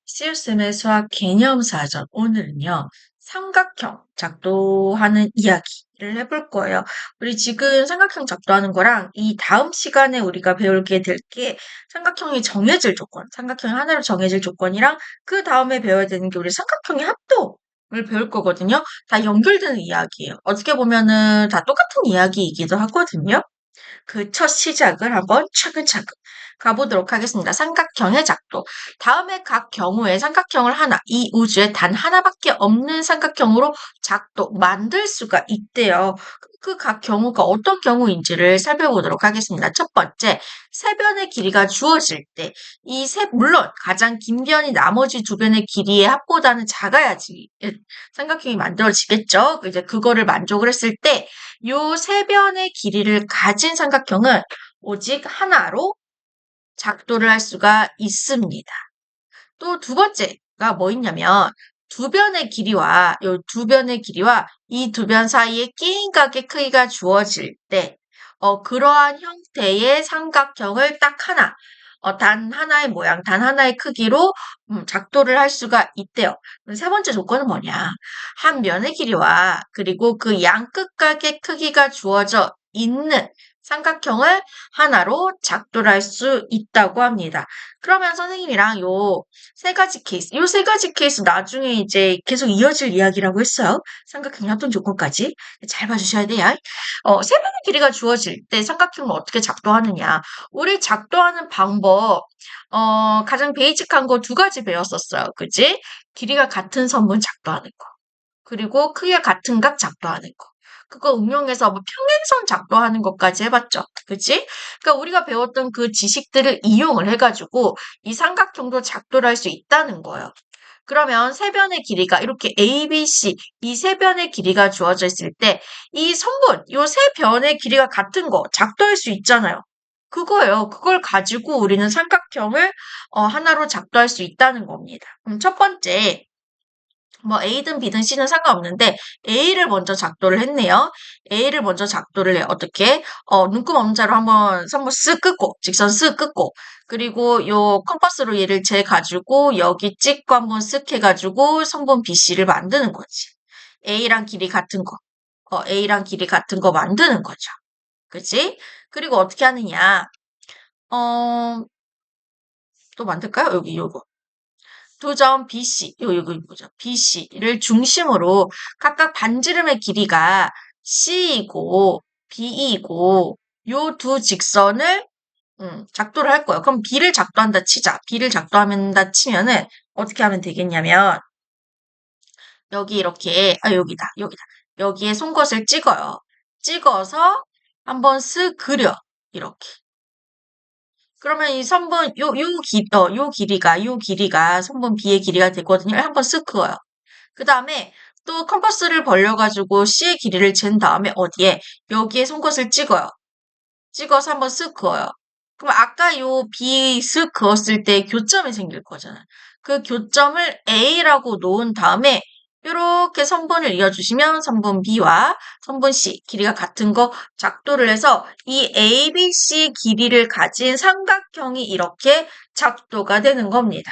시우쌤의 수학 개념사전. 오늘은요, 삼각형 작도하는 이야기를 해볼 거예요. 우리 지금 삼각형 작도하는 거랑 이 다음 시간에 우리가 배우게 될 게 삼각형이 정해질 조건, 삼각형이 하나로 정해질 조건이랑 그 다음에 배워야 되는 게 우리 삼각형의 합동을 배울 거거든요. 다 연결되는 이야기예요. 어떻게 보면은 다 똑같은 이야기이기도 하거든요. 그 첫 시작을 한번 차근차근 가보도록 하겠습니다. 삼각형의 작도. 다음에 각 경우에 삼각형을 하나, 이 우주에 단 하나밖에 없는 삼각형으로 작도, 만들 수가 있대요. 그 각 경우가 어떤 경우인지를 살펴보도록 하겠습니다. 첫 번째, 세 변의 길이가 주어질 때, 물론 가장 긴 변이 나머지 두 변의 길이의 합보다는 작아야지 삼각형이 만들어지겠죠. 이제 그거를 만족을 했을 때, 요 세 변의 길이를 가진 삼각형은 오직 하나로 작도를 할 수가 있습니다. 또 두 번째가 뭐 있냐면 두 변의 길이와 이 두 변 사이에 끼인 각의 크기가 주어질 때 그러한 형태의 삼각형을 딱 하나 단 하나의 모양, 단 하나의 크기로 작도를 할 수가 있대요. 세 번째 조건은 뭐냐? 한 면의 길이와 그리고 그 양 끝각의 크기가 주어져 있는 삼각형을 하나로 작도를 할 수 있다고 합니다. 그러면 선생님이랑 요 세 가지 케이스 나중에 이제 계속 이어질 이야기라고 했어요. 삼각형 합동 조건까지. 잘 봐주셔야 돼요. 세 변의 길이가 주어질 때 삼각형을 어떻게 작도하느냐. 우리 작도하는 방법, 가장 베이직한 거 두 가지 배웠었어요. 그지? 길이가 같은 선분 작도하는 거. 그리고 크기가 같은 각 작도하는 거. 그거 응용해서 뭐 평행선 작도하는 것까지 해봤죠. 그치? 그러니까 우리가 배웠던 그 지식들을 이용을 해가지고 이 삼각형도 작도를 할 수 있다는 거예요. 그러면 세 변의 길이가 이렇게 A, B, C 이 세 변의 길이가 주어져 있을 때 이 선분, 요 세 변의 길이가 같은 거 작도할 수 있잖아요. 그거예요. 그걸 가지고 우리는 삼각형을 하나로 작도할 수 있다는 겁니다. 첫 번째, 뭐 A든 B든 C는 상관없는데 A를 먼저 작도를 했네요. A를 먼저 작도를 해요. 어떻게? 눈금 없는 자로 한번 선분 쓱 긋고 직선 쓱 긋고 그리고 요 컴파스로 얘를 재가지고 여기 찍고 한번 쓱 해가지고 선분 BC를 만드는 거지. A랑 길이 같은 거. A랑 길이 같은 거 만드는 거죠. 그치? 그리고 어떻게 하느냐. 어, 또 만들까요? 여기 요거. 두 점 BC, 요거 보죠. BC를 중심으로 각각 반지름의 길이가 C이고 B이고 요 두 직선을 작도를 할 거예요. 그럼 B를 작도한다 치자. B를 작도한다 치면은 어떻게 하면 되겠냐면 여기 이렇게 여기다. 여기에 송곳을 찍어요. 찍어서 한번 쓱 그려. 이렇게. 그러면 이 선분 요 길이가 선분 B의 길이가 되거든요. 한번 쓱 그어요. 그 다음에 또 컴퍼스를 벌려가지고 C의 길이를 잰 다음에 어디에? 여기에 송곳을 찍어요. 찍어서 한번 쓱 그어요. 그럼 아까 요 B 쓱 그었을 때 교점이 생길 거잖아요. 그 교점을 A라고 놓은 다음에 이렇게 선분을 이어주시면 선분 B와 선분 C 길이가 같은 거 작도를 해서 이 ABC 길이를 가진 삼각형이 이렇게 작도가 되는 겁니다.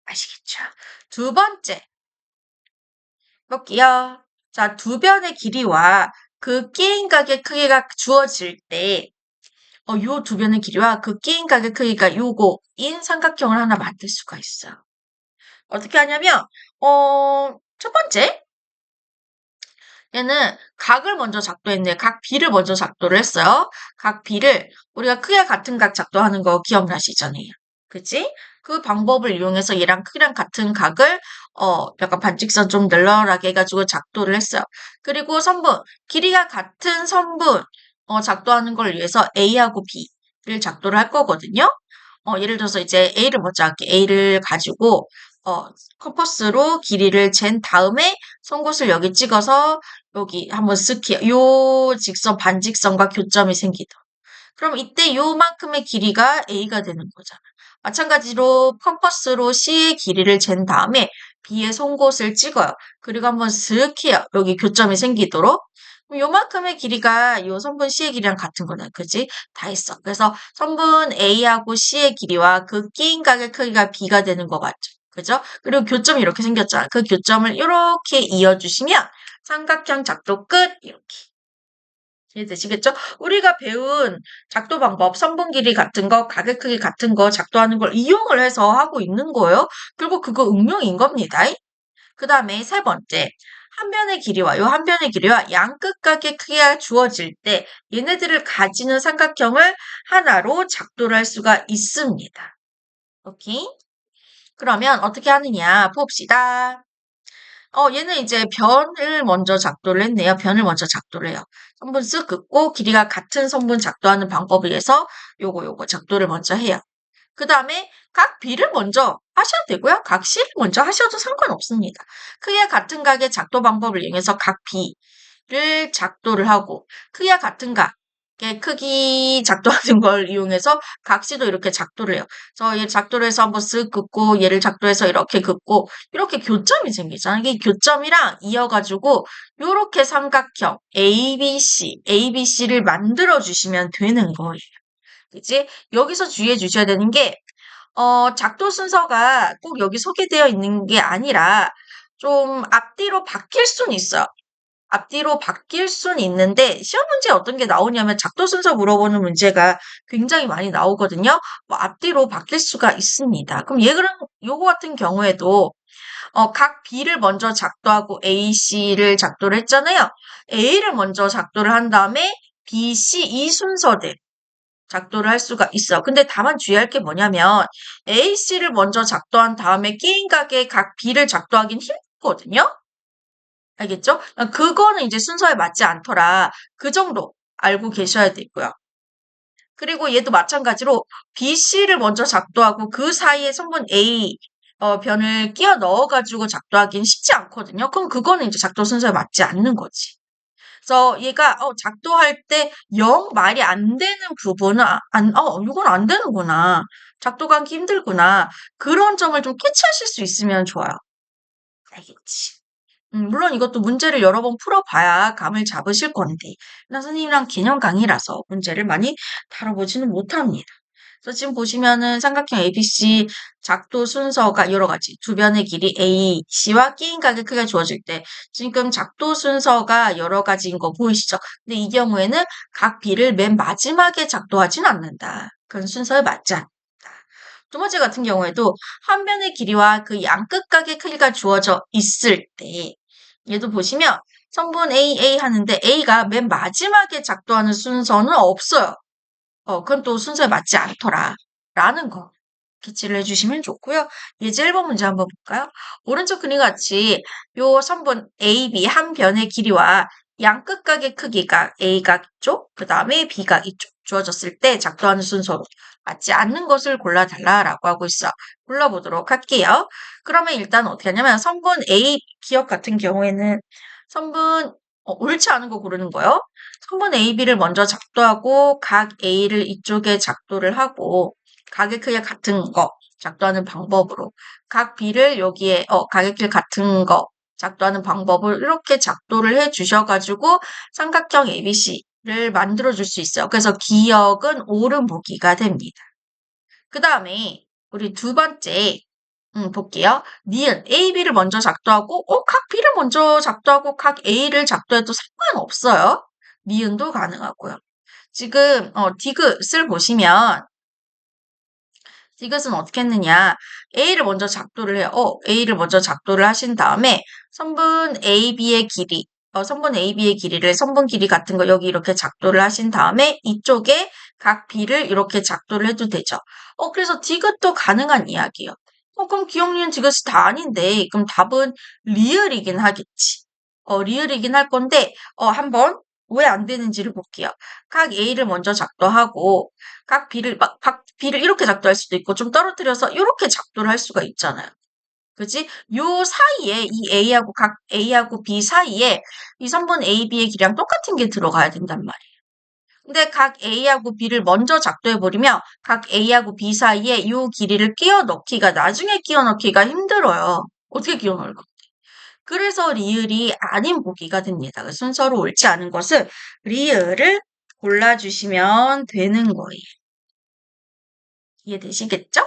아시겠죠? 두 번째, 볼게요. 자, 두 변의 길이와 그 끼인각의 크기가 주어질 때, 요 두 변의 길이와 그 끼인각의 크기가 요거인 삼각형을 하나 만들 수가 있어요. 어떻게 하냐면, 첫 번째, 얘는 각을 먼저 작도했네요. 각 B를 먼저 작도를 했어요. 각 B를 우리가 크기가 같은 각 작도하는 거 기억나시잖아요. 그치? 그 방법을 이용해서 얘랑 크기랑 같은 각을 약간 반직선 좀 널널하게 해가지고 작도를 했어요. 그리고 선분, 길이가 같은 선분 작도하는 걸 위해서 A하고 B를 작도를 할 거거든요. 예를 들어서 이제 A를 먼저 할게. A를 가지고 컴퍼스로 길이를 잰 다음에 송곳을 여기 찍어서 여기 한번 쓱 요 직선 반직선과 교점이 생기도록. 그럼 이때 요만큼의 길이가 A가 되는 거잖아. 마찬가지로 컴퍼스로 C의 길이를 잰 다음에 B의 송곳을 찍어요. 그리고 한번 쓱 해요. 여기 교점이 생기도록. 그럼 요만큼의 길이가 요 선분 C의 길이랑 같은 거네. 그지? 다 했어. 그래서 선분 A하고 C의 길이와 그 끼인 각의 크기가 B가 되는 거 맞죠? 그죠? 그리고 교점이 이렇게 생겼잖아. 그 교점을 이렇게 이어주시면 삼각형 작도 끝. 이렇게. 이해되시겠죠? 우리가 배운 작도 방법, 선분 길이 같은 거, 가격 크기 같은 거 작도하는 걸 이용을 해서 하고 있는 거예요. 그리고 그거 응용인 겁니다. 그 다음에 세 번째. 한 변의 길이와 요 한 변의 길이와 양끝각의 크기가 주어질 때 얘네들을 가지는 삼각형을 하나로 작도를 할 수가 있습니다. 오케이? 그러면 어떻게 하느냐 봅시다. 얘는 이제 변을 먼저 작도를 했네요. 변을 먼저 작도를 해요. 선분 쓱 긋고 길이가 같은 선분 작도하는 방법에 의해서 요거 작도를 먼저 해요. 그 다음에 각 B를 먼저 하셔도 되고요. 각 C를 먼저 하셔도 상관없습니다. 크기가 같은 각의 작도 방법을 이용해서 각 B를 작도를 하고 크기가 같은 각의 크기 작도하는 걸 이용해서 각 C도 이렇게 작도를 해요. 그래서 얘를 작도를 해서 한번 쓱 긋고 얘를 작도해서 이렇게 긋고 이렇게 교점이 생기잖아요. 이 교점이랑 이어가지고 이렇게 삼각형 ABC를 만들어 주시면 되는 거예요. 그치? 여기서 주의해 주셔야 되는 게 작도 순서가 꼭 여기 소개되어 있는 게 아니라 좀 앞뒤로 바뀔 수는 있어요. 앞뒤로 바뀔 수는 있는데 시험 문제에 어떤 게 나오냐면 작도 순서 물어보는 문제가 굉장히 많이 나오거든요. 뭐 앞뒤로 바뀔 수가 있습니다. 그럼 요거 같은 경우에도 각 B를 먼저 작도하고 A, C를 작도를 했잖아요. A를 먼저 작도를 한 다음에 B, C 이 순서대로 작도를 할 수가 있어. 근데 다만 주의할 게 뭐냐면 A, C를 먼저 작도한 다음에 게임 가게 각 B를 작도하긴 힘들거든요. 알겠죠? 그거는 이제 순서에 맞지 않더라. 그 정도 알고 계셔야 되고요. 그리고 얘도 마찬가지로 B, C를 먼저 작도하고 그 사이에 성분 A 변을 끼워 넣어가지고 작도하기는 쉽지 않거든요. 그럼 그거는 이제 작도 순서에 맞지 않는 거지. 그래서 얘가 작도할 때 영 말이 안 되는 부분은 이건 안 되는구나. 작도가 하기 힘들구나. 그런 점을 좀 캐치하실 수 있으면 좋아요. 알겠지? 물론 이것도 문제를 여러 번 풀어봐야 감을 잡으실 건데, 나 선생님이랑 개념 강의라서 문제를 많이 다뤄보지는 못합니다. 그래서 지금 보시면은 삼각형 ABC 작도 순서가 여러 가지 두 변의 길이 A, C와 끼인 각의 크기가 주어질 때 지금 작도 순서가 여러 가지인 거 보이시죠? 근데 이 경우에는 각 B를 맨 마지막에 작도하진 않는다. 그건 순서에 맞지 않다. 두 번째 같은 경우에도 한 변의 길이와 그 양끝각의 크기가 주어져 있을 때 얘도 보시면 성분 A 하는데 A가 맨 마지막에 작도하는 순서는 없어요. 그건 또 순서에 맞지 않더라. 라는 거 기치를 해주시면 좋고요. 예제 1번 문제 한번 볼까요? 오른쪽 그림 같이 요 선분 AB 한 변의 길이와 양끝각의 크기가 A각 이쪽, 그 다음에 B각 이쪽 주어졌을 때 작도하는 순서로 맞지 않는 것을 골라달라라고 하고 있어. 골라보도록 할게요. 그러면 일단 어떻게 하냐면 선분 A 기억 같은 경우에는 선분 옳지 않은 거 고르는 거예요. 선분 AB를 먼저 작도하고 각 A를 이쪽에 작도를 하고 각의 크기가 같은 거 작도하는 방법으로 각 B를 여기에 각의 크기 같은 거 작도하는 방법을 이렇게 작도를 해 주셔가지고 삼각형 ABC를 만들어 줄 수 있어요. 그래서 기억은 옳은 보기가 됩니다. 그 다음에 우리 두 번째 볼게요. 니은 AB를 먼저 작도하고 각 B를 먼저 작도하고 각 A를 작도해도 상관없어요. 니은도 가능하고요. 지금 디귿을 보시면 디귿은 어떻게 했느냐. A를 먼저 작도를 해요. A를 먼저 작도를 하신 다음에 선분 AB의 길이 선분 AB의 길이를 선분 길이 같은 거 여기 이렇게 작도를 하신 다음에 이쪽에 각 B를 이렇게 작도를 해도 되죠. 그래서 디귿도 가능한 이야기예요. 그럼 기억니은 디귿이 다 아닌데 그럼 답은 리을이긴 하겠지. 리을이긴 할 건데 한번 왜 안 되는지를 볼게요. 각 A를 먼저 작도하고 각 B를 이렇게 작도할 수도 있고 좀 떨어뜨려서 이렇게 작도를 할 수가 있잖아요. 그지? 요 사이에 이 A하고 B 사이에 이 선분 AB의 길이랑 똑같은 게 들어가야 된단 말이에요. 근데 각 A하고 B를 먼저 작도해버리면 각 A하고 B 사이에 이 길이를 나중에 끼워 넣기가 힘들어요. 어떻게 끼워 넣을 거? 그래서 리을이 아닌 보기가 됩니다. 순서로 옳지 않은 것은 리을을 골라주시면 되는 거예요. 이해되시겠죠?